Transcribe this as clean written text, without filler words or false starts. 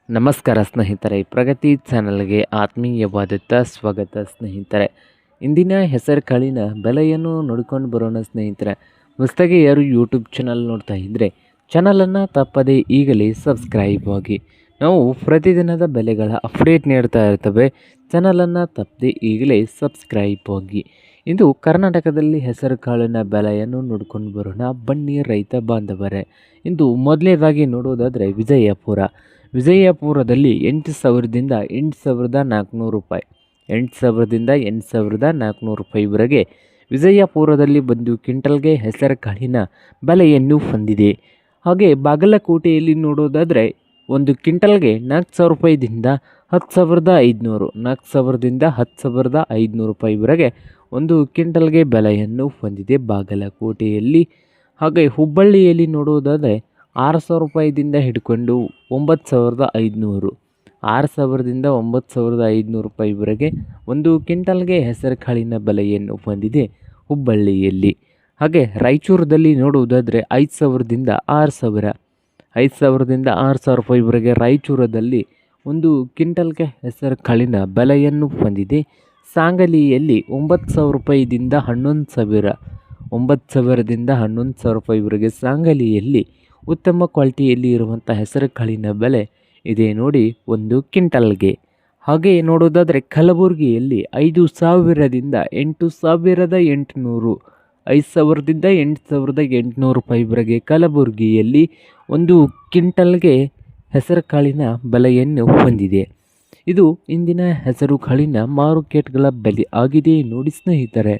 ನಮಸ್ಕಾರ ಸ್ನೇಹಿತರೆ, ಪ್ರಗತಿ ಚಾನಲ್ಗೆ ಆತ್ಮೀಯವಾದಂಥ ಸ್ವಾಗತ ಸ್ನೇಹಿತರೆ. ಇಂದಿನ ಹೆಸರು ಕಾಳಿನ ಬೆಲೆಯನ್ನು ನೋಡ್ಕೊಂಡು ಬರೋಣ ಸ್ನೇಹಿತರೆ. ಹೊಸದಾಗಿ ಯಾರು ಯೂಟ್ಯೂಬ್ ಚಾನಲ್ ನೋಡ್ತಾ ಇದ್ದರೆ ಚಾನಲನ್ನು ತಪ್ಪದೇ ಈಗಲೇ ಸಬ್ಸ್ಕ್ರೈಬ್ ಆಗಿ. ನಾವು ಪ್ರತಿದಿನದ ಬೆಲೆಗಳ ಅಪ್ಡೇಟ್ ನೀಡ್ತಾ ಇರ್ತವೆ. ಚಾನಲನ್ನು ತಪ್ಪದೇ ಈಗಲೇ ಸಬ್ಸ್ಕ್ರೈಬ್ ಆಗಿ. ಇಂದು ಕರ್ನಾಟಕದಲ್ಲಿ ಹೆಸರು ಕಾಳಿನ ಬೆಲೆಯನ್ನು ನೋಡ್ಕೊಂಡು ಬರೋಣ ಬನ್ನಿ ರೈತ ಬಾಂಧವರೇ. ಇಂದು ಮೊದಲನೇದಾಗಿ ನೋಡೋದಾದರೆ ವಿಜಯಪುರದಲ್ಲಿ 8,000ದಿಂದ 8,400 ರೂಪಾಯಿ, 8,000ದಿಂದ 8,400 ರೂಪಾಯಿವರೆಗೆ ವಿಜಯಪುರದಲ್ಲಿ ಬಂದು ಕ್ವಿಂಟಲ್ಗೆ ಹೆಸರು ಕಾಳಿನ ಬೆಲೆಯನ್ನು ಹೊಂದಿದೆ. ಹಾಗೆ ಬಾಗಲಕೋಟೆಯಲ್ಲಿ ನೋಡೋದಾದರೆ ಒಂದು ಕ್ವಿಂಟಲ್ಗೆ 4,000 ರೂಪಾಯಿದಿಂದ 10,500, 4,000ದಿಂದ 10,500 ರೂಪಾಯಿವರೆಗೆ ಒಂದು ಕ್ವಿಂಟಲ್ಗೆ ಬೆಲೆಯನ್ನು ಹೊಂದಿದೆ ಬಾಗಲಕೋಟೆಯಲ್ಲಿ. ಹಾಗೆ ಹುಬ್ಬಳ್ಳಿಯಲ್ಲಿ ನೋಡೋದಾದರೆ 6,000 ರೂಪಾಯಿದಿಂದ ಹಿಡ್ಕೊಂಡು 9,500, 6,000ದಿಂದ 9,500 ರೂಪಾಯಿವರೆಗೆ ಒಂದು ಕ್ವಿಂಟಲ್ಗೆ ಹೆಸರು ಕಾಳಿನ ಬೆಲೆಯನ್ನು ಹೊಂದಿದೆ ಹುಬ್ಬಳ್ಳಿಯಲ್ಲಿ. ಹಾಗೆ ರಾಯಚೂರದಲ್ಲಿ ನೋಡುವುದಾದರೆ 5,000ದಿಂದ 6,000, 5,000ದಿಂದ 6,000 ರೂಪಾಯಿವರೆಗೆ ರಾಯಚೂರದಲ್ಲಿ ಒಂದು ಕ್ವಿಂಟಲ್ಗೆ ಹೆಸರು ಕಾಳಿನ ಬೆಲೆಯನ್ನು ಹೊಂದಿದೆ. ಸಾಂಗಲಿಯಲ್ಲಿ 9,000 ರೂಪಾಯಿದಿಂದ 11,000, 9,000ದಿಂದ 11,000 ರೂಪಾಯಿವರೆಗೆ ಸಾಂಗಲಿಯಲ್ಲಿ ಉತ್ತಮ ಕ್ವಾಲಿಟಿಯಲ್ಲಿ ಇರುವಂಥ ಹೆಸರು ಕಾಳಿನ ಬೆಲೆ ಇದೆ ನೋಡಿ ಒಂದು ಕ್ವಿಂಟಲ್ಗೆ. ಹಾಗೆ ನೋಡೋದಾದರೆ ಕಲಬುರಗಿಯಲ್ಲಿ 5,000ದಿಂದ 8,800, 5,000ದಿಂದ 8,800 ರೂಪಾಯಿವರೆಗೆ ಕಲಬುರಗಿಯಲ್ಲಿ ಒಂದು ಕ್ವಿಂಟಲ್ಗೆ ಹೆಸರು ಕಾಳಿನ ಬೆಲೆಯನ್ನು ಹೊಂದಿದೆ. ಇದು ಇಂದಿನ ಹೆಸರು ಕಾಳಿನ ಮಾರುಕಟ್ಟೆಗಳ ಬೆಲೆ ಆಗಿದೆ ನೋಡಿ ಸ್ನೇಹಿತರೆ.